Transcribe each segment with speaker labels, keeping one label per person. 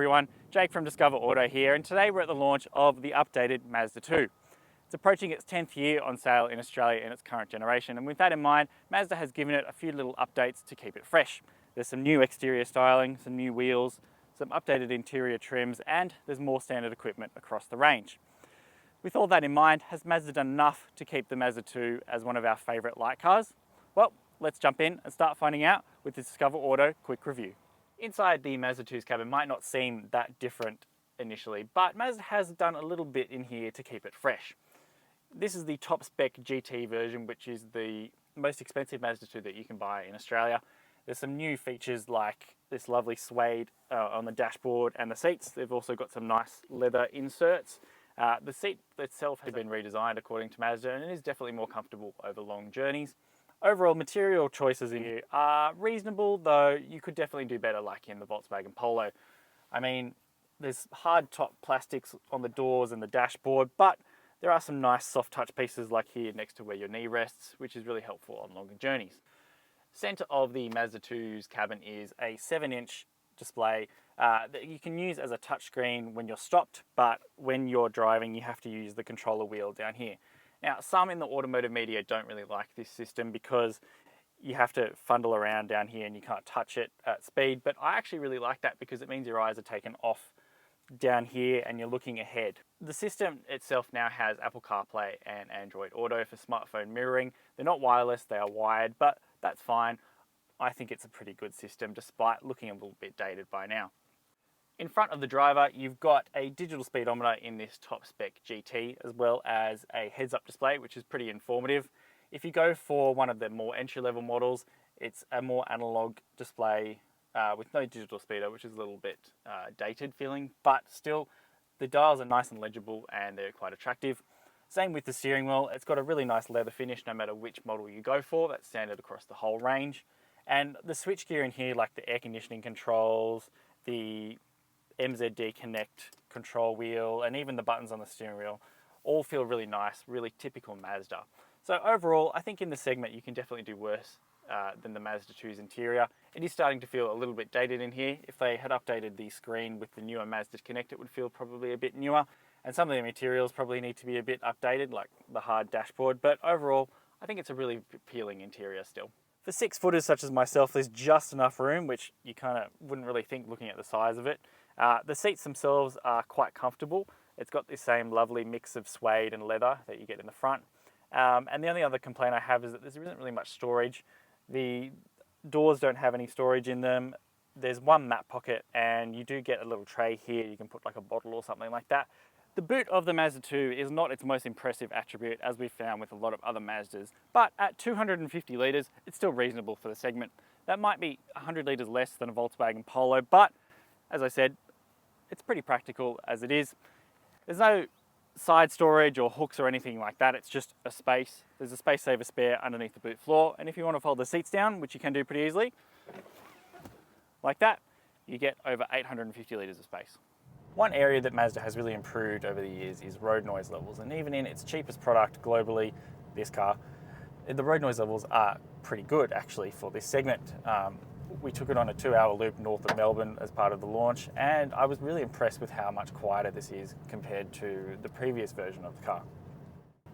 Speaker 1: everyone, Jake from Discover Auto here, and today we're at the launch of the updated Mazda 2. It's approaching its 10th year on sale in Australia in its current generation, and with that in mind, Mazda has given it a few little updates to keep it fresh. There's some new exterior styling, some new wheels, some updated interior trims, and there's more standard equipment across the range. With all that in mind, has Mazda done enough to keep the Mazda 2 as one of our favourite light cars? Well, let's jump in and start finding out with the Discover Auto quick review. Inside the Mazda 2's cabin might not seem that different initially, but Mazda has done a little bit in here to keep it fresh. This is the top spec GT version, which is the most expensive Mazda 2 that you can buy in Australia. There's some new features like this lovely suede on the dashboard and the seats. They've also got some nice leather inserts. The seat itself has been redesigned according to Mazda, and it is definitely more comfortable over long journeys. Overall, material choices in here are reasonable, though you could definitely do better like in the Volkswagen Polo. I mean, there's hard top plastics on the doors and the dashboard, but there are some nice soft touch pieces like here next to where your knee rests, which is really helpful on longer journeys. Center of the Mazda 2's cabin is a 7-inch display that you can use as a touchscreen when you're stopped, but when you're driving, you have to use the controller wheel down here. Now, some in the automotive media don't really like this system because you have to fondle around down here and you can't touch it at speed, but I actually really like that because it means your eyes are taken off down here and you're looking ahead. The system itself now has Apple CarPlay and Android Auto for smartphone mirroring. They're not wireless, they are wired, but that's fine. I think it's a pretty good system despite looking a little bit dated by now. In front of the driver, you've got a digital speedometer in this top spec GT, as well as a heads-up display, which is pretty informative. If you go for one of the more entry-level models, it's a more analog display with no digital speedo, which is a little bit dated feeling, but still, the dials are nice and legible and they're quite attractive. Same with the steering wheel. It's got a really nice leather finish no matter which model you go for. That's standard across the whole range. And the switchgear in here, like the air conditioning controls, the MZD Connect control wheel, and even the buttons on the steering wheel all feel really nice, really typical Mazda. So overall, I think in the segment you can definitely do worse than the Mazda 2's interior. It is starting to feel a little bit dated in here. If they had updated the screen with the newer Mazda Connect, it would feel probably a bit newer, and some of the materials probably need to be a bit updated, like the hard dashboard, but overall, I think it's a really appealing interior still. For 6-footers such as myself, there's just enough room, which you kind of wouldn't really think looking at the size of it. The seats themselves are quite comfortable. It's got this same lovely mix of suede and leather that you get in the front. And the only other complaint I have is that there isn't really much storage. The doors don't have any storage in them. There's one map pocket, and you do get a little tray here. You can put like a bottle or something like that. The boot of the Mazda 2 is not its most impressive attribute, as we've found with a lot of other Mazdas, but at 250 litres, it's still reasonable for the segment. That might be 100 litres less than a Volkswagen Polo, but as I said, it's pretty practical as it is. There's no side storage or hooks or anything like that, it's just a space. There's a space saver spare underneath the boot floor, and if you want to fold the seats down, which you can do pretty easily, like that, you get over 850 litres of space. One area that Mazda has really improved over the years is road noise levels, and even in its cheapest product globally, this car, the road noise levels are pretty good actually for this segment. We took it on a 2-hour loop north of Melbourne as part of the launch, and I was really impressed with how much quieter this is compared to the previous version of the car.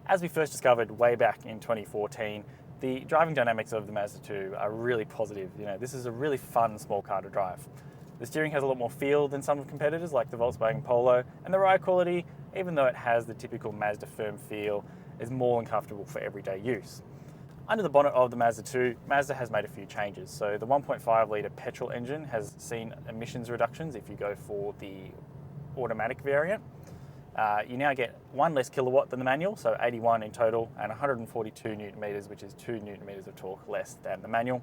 Speaker 1: As we first discovered way back in 2014, the driving dynamics of the Mazda 2 are really positive. You know, this is a really fun small car to drive. The steering has a lot more feel than some of competitors like the Volkswagen Polo, and the ride quality, even though it has the typical Mazda firm feel, is more than comfortable for everyday use. Under the bonnet of the Mazda 2, Mazda has made a few changes. So the 1.5 litre petrol engine has seen emissions reductions if you go for the automatic variant. You now get 1 less kilowatt than the manual, so 81 in total, and 142 newton meters, which is 2 newton meters of torque less than the manual.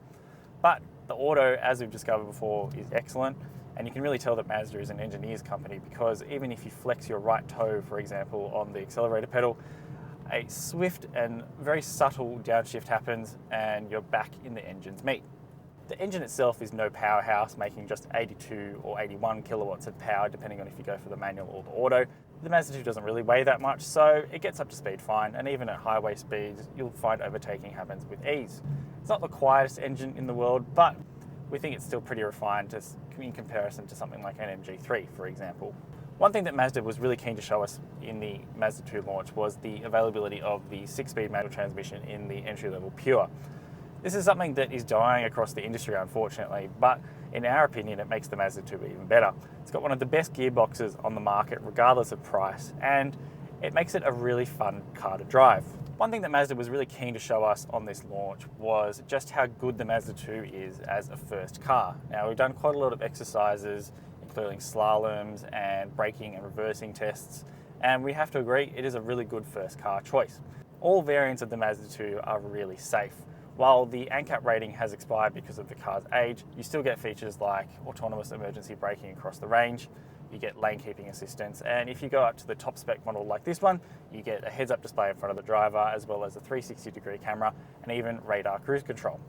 Speaker 1: But the auto, as we've discovered before, is excellent, and you can really tell that Mazda is an engineer's company because even if you flex your right toe, for example, on the accelerator pedal, a swift and very subtle downshift happens and you're back in the engine's meat. The engine itself is no powerhouse, making just 82 or 81 kilowatts of power depending on if you go for the manual or the auto. The Mazda 2 doesn't really weigh that much, so it gets up to speed fine, and even at highway speeds, you'll find overtaking happens with ease. It's not the quietest engine in the world, but we think it's still pretty refined in comparison to something like an MG3, for example. One thing that Mazda was really keen to show us in the Mazda 2 launch was the availability of the 6-speed manual transmission in the entry-level Pure. This is something that is dying across the industry, unfortunately, but in our opinion, it makes the Mazda 2 even better. It's got one of the best gearboxes on the market, regardless of price, and it makes it a really fun car to drive. One thing that Mazda was really keen to show us on this launch was just how good the Mazda 2 is as a first car. Now, we've done quite a lot of exercises, including slaloms and braking and reversing tests, and we have to agree it is a really good first car choice. All variants of the Mazda 2 are really safe. While the ANCAP rating has expired because of the car's age, you still get features like autonomous emergency braking across the range, you get lane keeping assistance, and if you go up to the top spec model like this one, you get a heads-up display in front of the driver, as well as a 360-degree camera and even radar cruise control.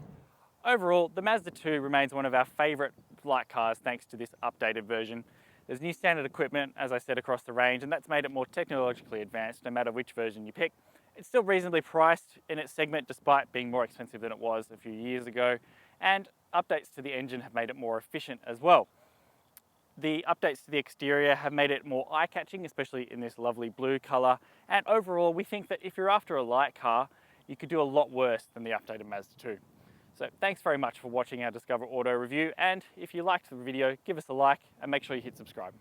Speaker 1: Overall, the Mazda 2 remains one of our favourite light cars thanks to this updated version. There's new standard equipment, as I said, across the range, and that's made it more technologically advanced no matter which version you pick. It's still reasonably priced in its segment despite being more expensive than it was a few years ago, and updates to the engine have made it more efficient as well. The updates to the exterior have made it more eye-catching, especially in this lovely blue colour, and overall we think that if you're after a light car, you could do a lot worse than the updated Mazda 2. So thanks very much for watching our Discover Auto review, and if you liked the video, give us a like and make sure you hit subscribe.